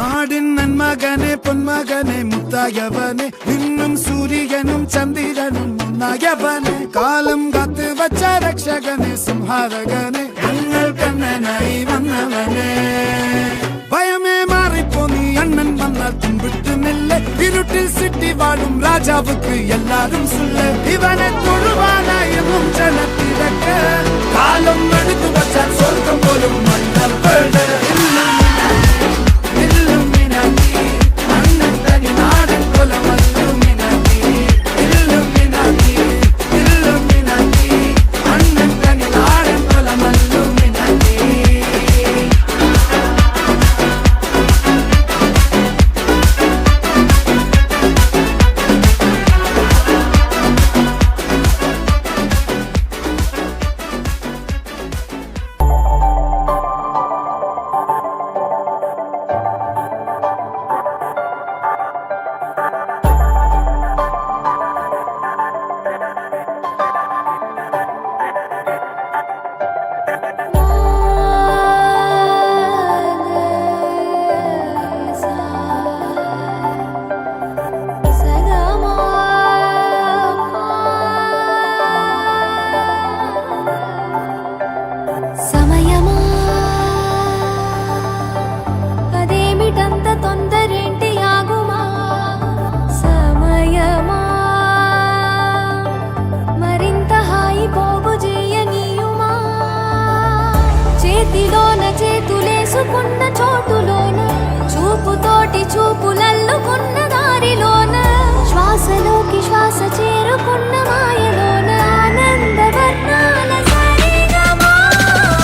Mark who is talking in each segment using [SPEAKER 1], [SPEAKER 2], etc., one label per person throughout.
[SPEAKER 1] நாடின் நன்மகனே பொன்மகனே முத்தாயவனே இன்னும் சூரியனும் சந்திரனும் முன்னாயவனே காலம் காத்து வச்ச ரக்ஷகனே சிம்ஹாரகனே எங்கள் கண்ணனாய் வந்தவனே பயமே மாறிப்போ நீ அண்ணன் வந்தால் தும்பிட்டு நெல்ல இருட்டில் சிட்டி வாழும் ராஜாவுக்கு எல்லாரும் சொல்ல இவனை தொழுவானா என்னும் ஜனத்திறக்க காலம் எடுத்து வச்சால் சொர்க்கம் போலும் மன்னர்
[SPEAKER 2] చేతులేసుకున్న చోటులోన చూపుతోటి చూపులల్లుకున్న దారిలోన శ్వాసలోకి శ్వాస చేరుకున్న మాయలోన ఆనంద వర్ణాల సరిగమా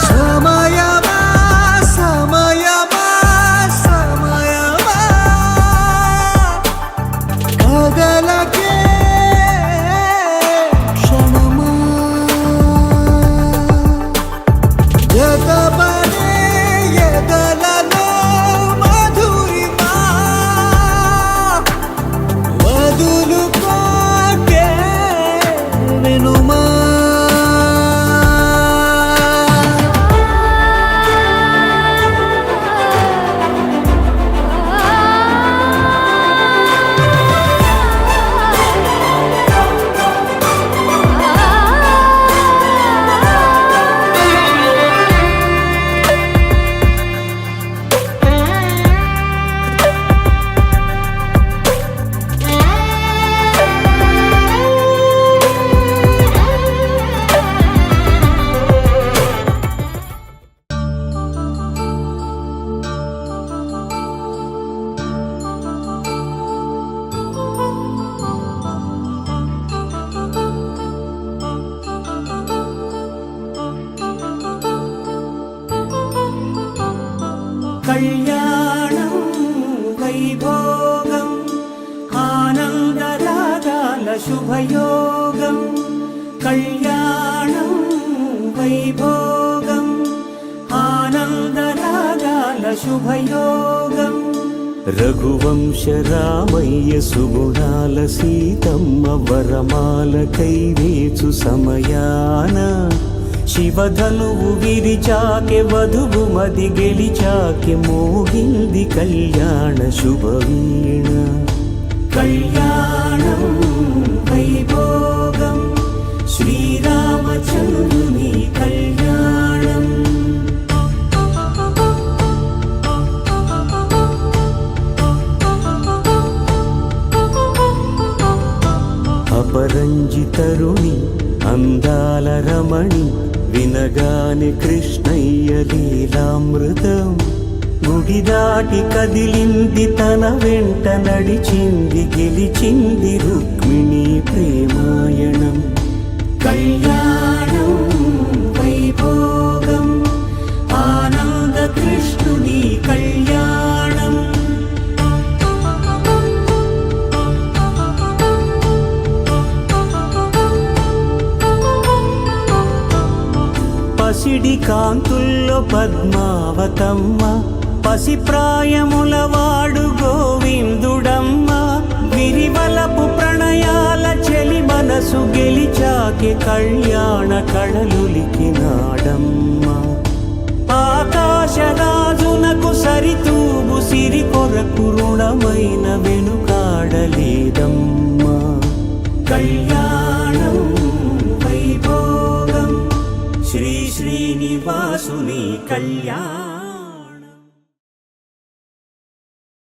[SPEAKER 1] సమయమా సమయమా సమయమా కదలకే క్షణమా జగబనే ఎదలలో మధురిమా వదులుకోకే వినుమా
[SPEAKER 3] కళ్యాణం వైభోగం ఆనందరాగాల శుభయోగం కళ్యాణం వైభోగం ఆనందరాగాల శుభయోగం రఘువంశ రామయ్య సుగుణాల సీతమ్మ వరమాల కైవేచు సమయాన శివధనువు విరిచాకె వధువు మది గెలిచాకె మోగింది కళ్యాణ శుభవీణ కళ్యాణం వైభోగం శ్రీరామచంద్రుని కళ్యాణం అపరంజి తరుణి అందాల రమణి వినగానే కృష్ణయ్య లీలామృతం గుడి దాటి కదిలింది తన వెంట నడిచింది గెలిచింది రుక్మిణి ప్రేమాయణం కళ్యాణం వైభోగం ఆనంద కృష్ణుని కళ్యాణం పసిడి కాంతుల్లో పద్మావతమ్మ పసిప్రాయముల వాడు గోవిందుడమ్మ విరివలపు ప్రణయాల చెలి మనసు గెలిచాకే కళ్యాణ కళలులికినాడమ్మ ఆకాశరాజునకు సరితూగు సిరి కొరకు రుణమైన వెనుకాడలేదమ్మా కళ్యాణం వైభోగం శ్రీ శ్రీనివాసుని కళ్యాణం